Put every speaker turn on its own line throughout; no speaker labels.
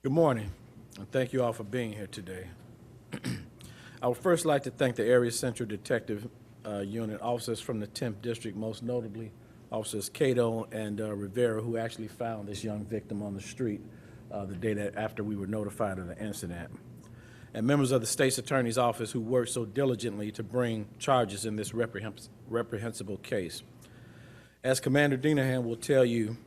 Good morning, and thank you all for being here today. I would first like to thank the Area Central Detective Unit officers from the 10th District, most notably Officers Cato and Rivera, who actually found this young victim on the street the day that after we were notified of the incident, and members of the State's Attorney's Office who worked so diligently to bring charges in this reprehensible case. As Commander Dinahan will tell you,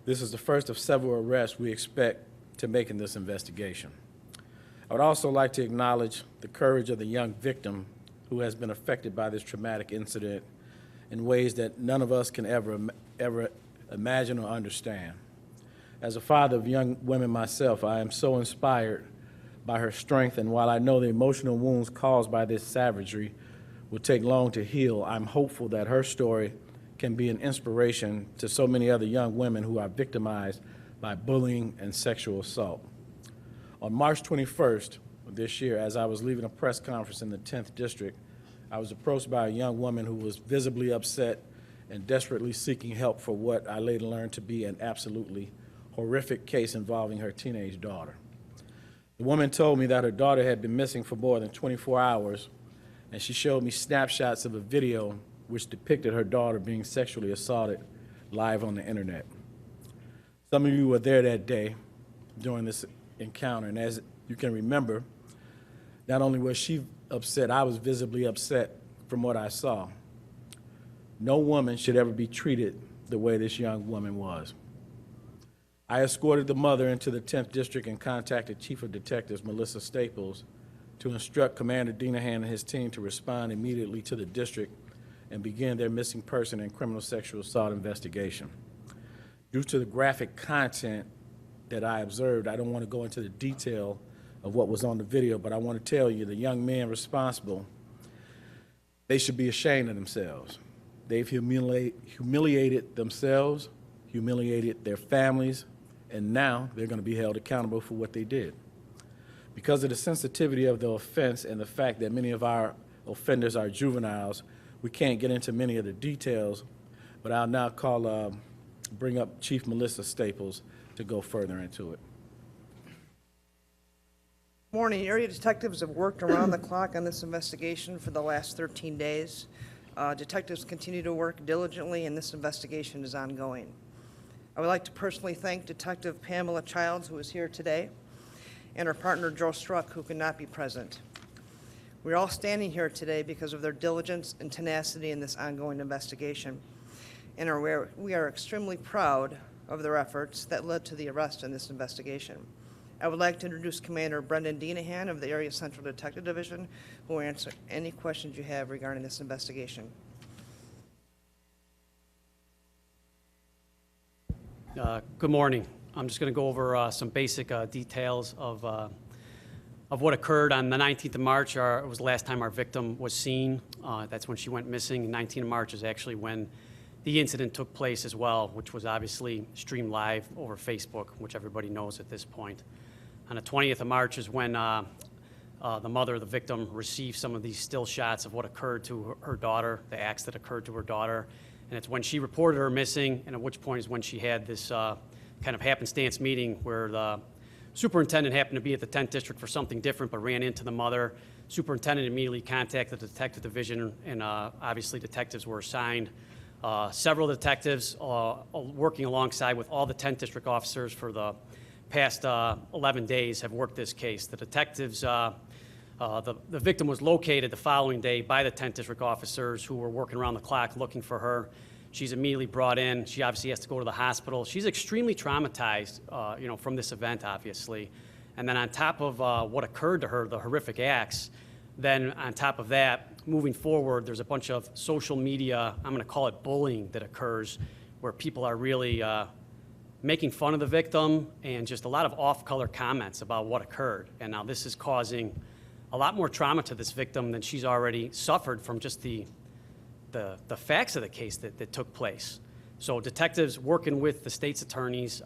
this is the first of several arrests we expect to make in this investigation. I would also like to acknowledge the courage of the young victim who has been affected by this traumatic incident in ways that none of us can ever imagine or understand. As a father of young women myself, I am so inspired by her strength, and while I know the emotional wounds caused by this savagery will take long to heal, I'm hopeful that her story can be an inspiration to so many other young women who are victimized by bullying and sexual assault. On March 21st of this year, as I was leaving a press conference in the 10th District, I was approached by a young woman who was visibly upset and desperately seeking help for what I later learned to be an absolutely horrific case involving her teenage daughter. The woman told me that her daughter had been missing for more than 24 hours, and she showed me snapshots of a video which depicted her daughter being sexually assaulted live on the internet. Some of you were there that day during this encounter, and as you can remember, not only was she upset, I was visibly upset from what I saw. No woman should ever be treated the way this young woman was. I escorted the mother into the 10th District and contacted Chief of Detectives Melissa Staples to instruct Commander Dinahan and his team to respond immediately to the district and begin their missing person and criminal sexual assault investigation. Due to the graphic content that I observed, I don't want to go into the detail of what was on the video, but I want to tell you the young men responsible, they should be ashamed of themselves. They've humiliated themselves, humiliated their families, and now they're going to be held accountable for what they did. Because of the sensitivity of the offense and the fact that many of our offenders are juveniles, we can't get into many of the details, but I'll now bring up Chief Melissa Staples to go further into it.
Morning. Area detectives have worked around the clock on this investigation for the last 13 days. Detectives continue to work diligently, and this investigation is ongoing. I would like to personally thank Detective Pamela Childs, who is here today, and her partner Joe Struck, who could not be present. We're all standing here today because of their diligence and tenacity in this ongoing investigation, and we are extremely proud of their efforts that led to the arrest in this investigation. I would like to introduce Commander Brendan Dinahan of the Area Central Detective Division, who will answer any questions you have regarding this investigation.
Good morning. I'm just going to go over some basic details of what occurred on the 19th of March. It was the last time our victim was seen. That's when she went missing. 19th of March is actually when the incident took place as well, which was obviously streamed live over Facebook, which everybody knows at this point. On the 20th of March is when the mother of the victim received some of these still shots of what occurred to her daughter, the acts that occurred to her daughter. And it's when she reported her missing, and at which point is when she had this kind of happenstance meeting where the superintendent happened to be at the 10th District for something different, but ran into the mother. Superintendent immediately contacted the detective division, and obviously detectives were assigned. Several detectives working alongside with all the 10th District officers for the past 11 days have worked this case. The detectives, the victim was located the following day by the 10th District officers who were working around the clock looking for her. She's immediately brought in. She obviously has to go to the hospital. She's extremely traumatized, from this event, obviously. And then on top of what occurred to her, the horrific acts, then on top of that, moving forward, there's a bunch of social media, I'm going to call it bullying, that occurs where people are really making fun of the victim and just a lot of off-color comments about what occurred. And now this is causing a lot more trauma to this victim than she's already suffered from just the facts of the case that took place. So detectives working with the state's attorneys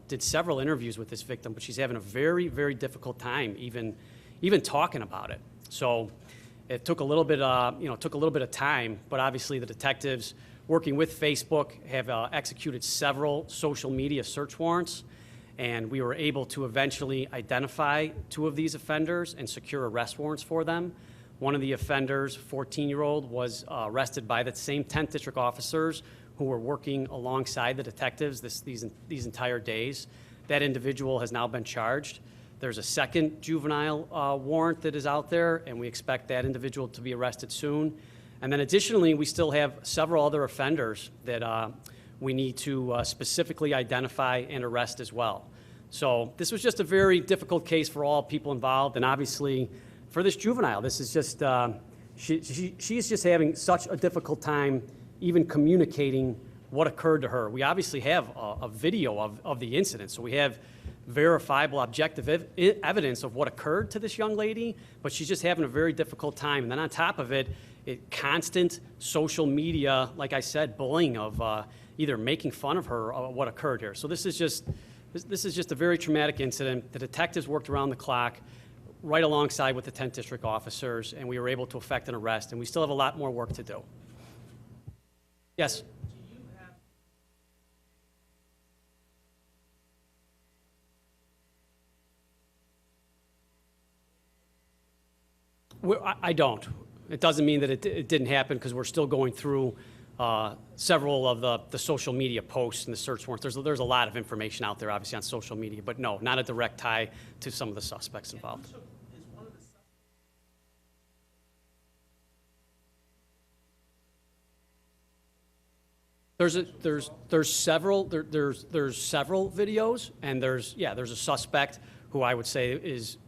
did several interviews with this victim, but she's having a very, very difficult time even talking about it. So it took a little bit of time, but obviously the detectives working with Facebook have executed several social media search warrants, and we were able to eventually identify 2 of these offenders and secure arrest warrants for them. One of the offenders, 14-year-old, was arrested by the same 10th District officers who were working alongside the detectives these entire days. That individual has now been charged. There's a second juvenile warrant that is out there, and we expect that individual to be arrested soon. And then additionally, we still have several other offenders that we need to specifically identify and arrest as well. So this was just a very difficult case for all people involved, and obviously for this juvenile, this is just, she's just having such a difficult time even communicating what occurred to her. We obviously have a video of the incident, so we have verifiable, objective evidence of what occurred to this young lady, but she's just having a very difficult time. And then on top of it, constant social media, like I said, bullying of either making fun of her or what occurred here. So this is just a very traumatic incident. The detectives worked around the clock right alongside with the 10th District officers, and we were able to effect an arrest, and we still have a lot more work to do. Yes? I don't. It doesn't mean that it didn't happen, because we're still going through several of the social media posts and the search warrants. There's a lot of information out there, obviously, on social media, but no, not a direct tie to some of the suspects involved. There's several videos, and there's a suspect who I would say is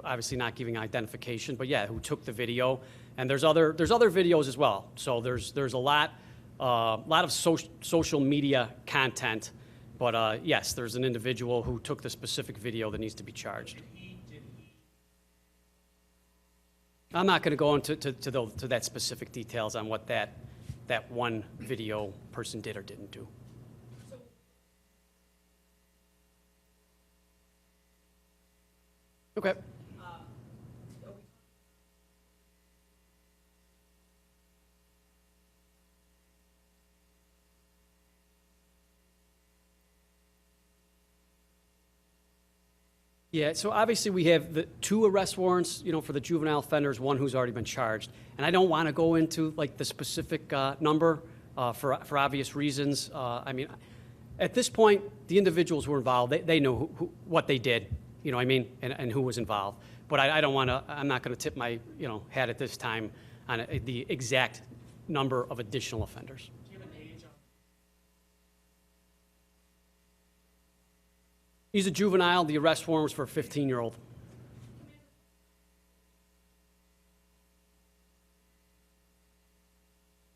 obviously not giving identification, but yeah, who took the video, and there's other videos as well. So there's a lot of social media content, but yes, there's an individual who took the specific video that needs to be charged. I'm not going to go into to that specific details on what that one video person did or didn't do. Okay. Yeah, so obviously we have the 2 arrest warrants, for the juvenile offenders, one who's already been charged. And I don't want to go into like the specific number for obvious reasons. I mean, at this point, the individuals who were involved, they know what they did, and who was involved. But I'm not going to tip my, hat at this time on the exact number of additional offenders. He's a juvenile. The arrest warrant was for a 15-year-old.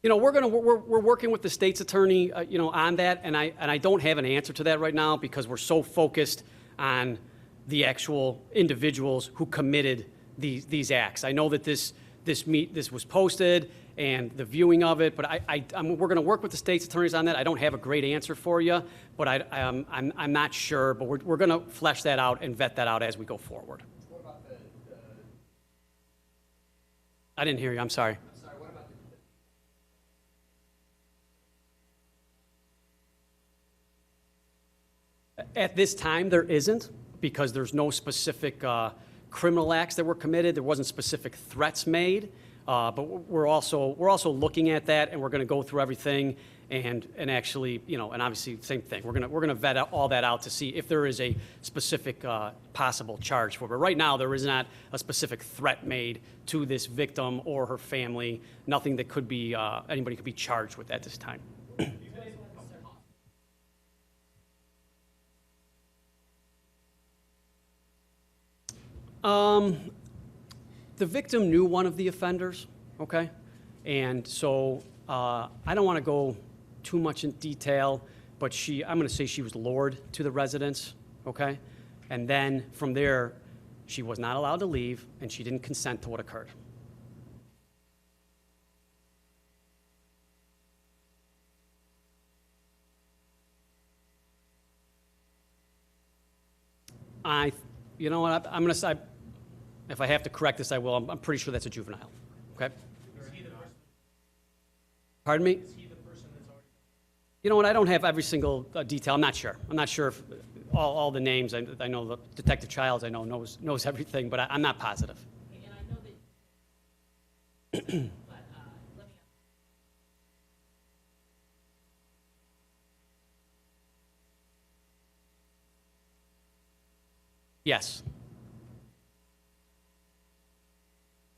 We're working with the state's attorney, on that, and I don't have an answer to that right now, because we're so focused on the actual individuals who committed these acts. I know that this was posted and the viewing of it, but we're going to work with the state's attorneys on that. I don't have a great answer for you, but I'm not sure, but we're going to flesh that out and vet that out as we go forward.
What about
I didn't hear you. I'm sorry.
I'm sorry, what about
At this time, there isn't, because there's no specific criminal acts that were committed. There wasn't specific threats made. But we're also looking at that, and we're going to go through everything and actually, and obviously same thing. We're going to vet all that out to see if there is a specific possible charge for it. But right now, there is not a specific threat made to this victim or her family. Nothing that could be anybody could be charged with at this time. The victim knew one of the offenders, okay? And so I don't want to go too much in detail, but I'm going to say she was lured to the residence, okay? And then from there, she was not allowed to leave, and she didn't consent to what occurred. You know what, I'm going to say, if I have to correct this, I will. I'm pretty sure that's a juvenile. Okay?
Is he the person?
Pardon me?
Is he the person that's already?
You know what? I don't have every single detail. I'm not sure. I'm not sure if all the names. I know the Detective Childs, I know, knows everything, but I'm not positive.
And I know that, but, let me.
Yes.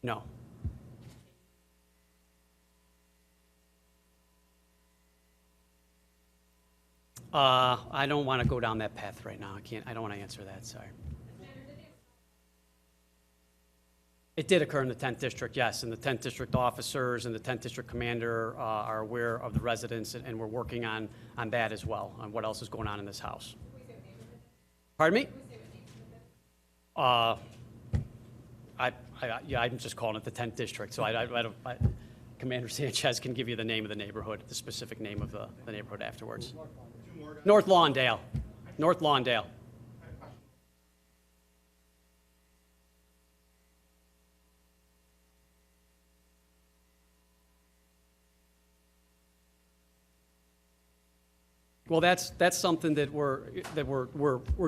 No. I don't want to go down that path right now. I don't want to answer that, sorry. It did occur in the 10th district, yes, and the 10th district officers and the 10th district commander are aware of the residents, and we're working on that as well, on what else is going on in this house. Pardon me? Yeah, I'm just calling it the 10th district, so Commander Sanchez can give you the name of the neighborhood, the specific name of the neighborhood afterwards. North Lawndale. North Lawndale. Well, that's something that we're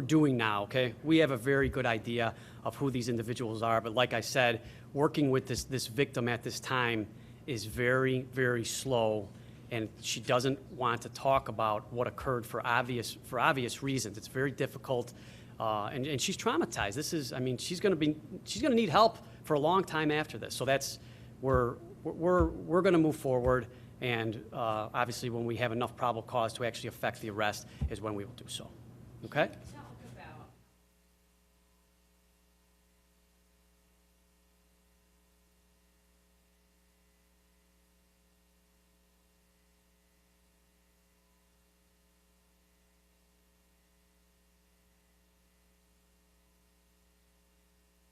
doing now, okay? We have a very good idea of who these individuals are, but like I said, working with this victim at this time is very, very slow, and she doesn't want to talk about what occurred for obvious reasons. It's very difficult, and she's traumatized. This is, I mean, she's gonna need help for a long time after this. So we're gonna move forward. And obviously, when we have enough probable cause to actually affect the arrest is when we will do so. Okay?
Talk about.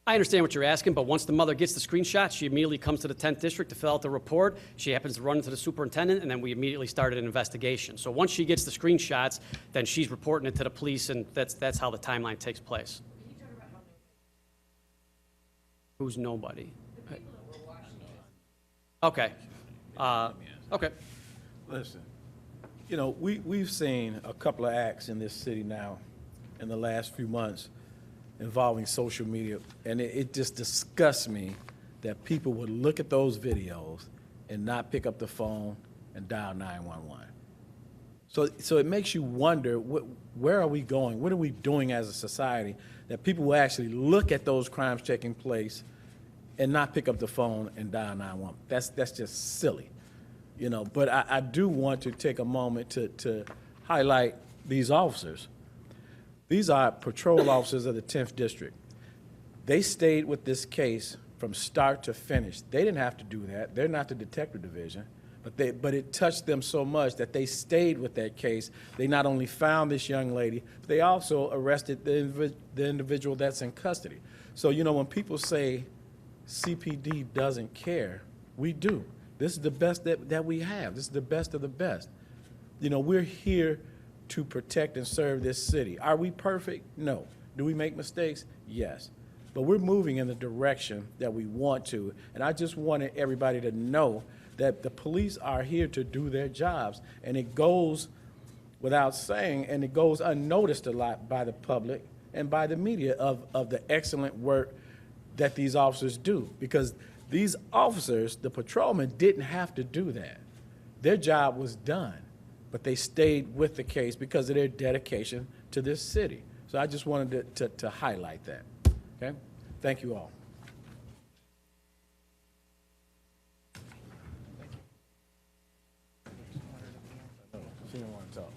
I understand what you're asking, but once the mother gets the screenshot, she immediately comes to the 10th district to fill out the report. She happens to run into the superintendent, and then we immediately started an investigation. So once she gets the screenshots, then she's reporting it to the police, and that's how the timeline takes place. Who's nobody? Okay. Okay.
Listen, you know, we've seen a couple of acts in this city now in the last few months involving social media, and it just disgusts me that people would look at those videos and not pick up the phone and dial 911. So it makes you wonder, where are we going? What are we doing as a society that people will actually look at those crimes taking place and not pick up the phone and dial 911? That's just silly, you know. But I do want to take a moment to highlight these officers. These are patrol officers of the 10th District. They stayed with this case from start to finish. They didn't have to do that. They're not the detective division, but it touched them so much that they stayed with that case. They not only found this young lady, but they also arrested the individual that's in custody. So, you know, when people say CPD doesn't care, we do. This is the best that we have. This is the best of the best. You know, we're here to protect and serve this city. Are we perfect? No. Do we make mistakes? Yes. But we're moving in the direction that we want to. And I just wanted everybody to know that the police are here to do their jobs. And it goes without saying, and it goes unnoticed a lot by the public and by the media of the excellent work that these officers do. Because these officers, the patrolmen, didn't have to do that. Their job was done. But they stayed with the case because of their dedication to this city. So I just wanted to highlight that, okay? Thank you all. She didn't want to talk.